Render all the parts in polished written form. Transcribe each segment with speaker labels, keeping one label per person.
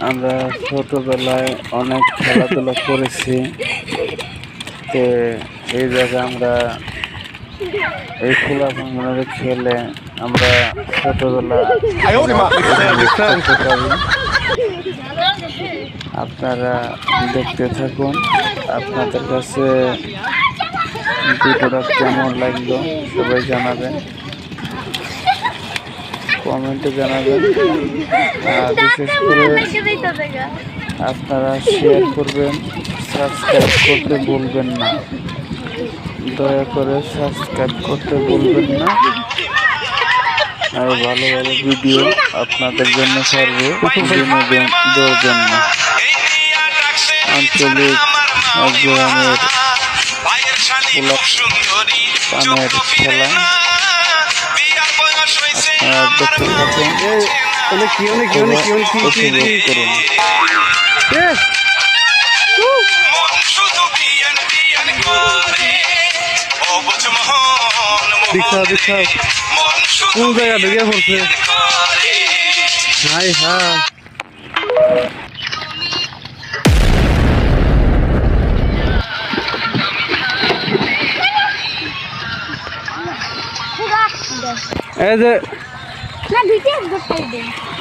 Speaker 1: আমরা ছোটবেলায় অনেক খেলাধুলা করেছি। তো এই জায়গায় আমরা এই খোলা প্রাঙ্গণে খেলে আমরা ছোটবেলা করতে পারি। আপনারা দেখতে থাকুন। আপনাদের কাছে ভিডিওটা কেমন লাগলো সবাই জানাবেন, কমেন্টে জানাবেন। আর বিশেষ করে আপনারা শেয়ার করবেন, সাবস্ক্রাইব করতে ভুলবেন না। দয়া করে সাবস্ক্রাইব করতে ভুলবেন না। আর ভালো ভালো ভিডিও আপনাদের জন্য ছাড়বো বিনোদনের জন্য। আঞ্চলিক গ্রামের পানের খেলা আপনারা দেখতে থাকুন, উপভোগ করুন।
Speaker 2: কোন জায়গা ঢুকে পড়ছে? হাই হ্যাঁ, এই যে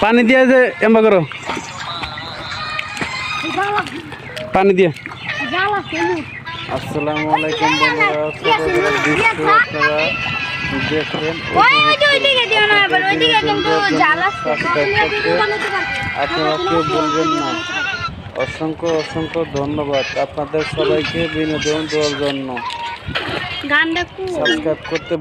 Speaker 2: পানি দিয়ে যে এমবা করো, পানি দিয়ে।
Speaker 1: আসসালামু আলাইকুম বন্ধুরা, ছোটবেলার দৃশ্য আপনারা দেখলেন। আপনারা কেউ বলবেন না। অসংখ্য অসংখ্য ধন্যবাদ আপনাদের সবাইকে বিনোদন দেওয়ার জন্য। সাবস্ক্রাইব করতে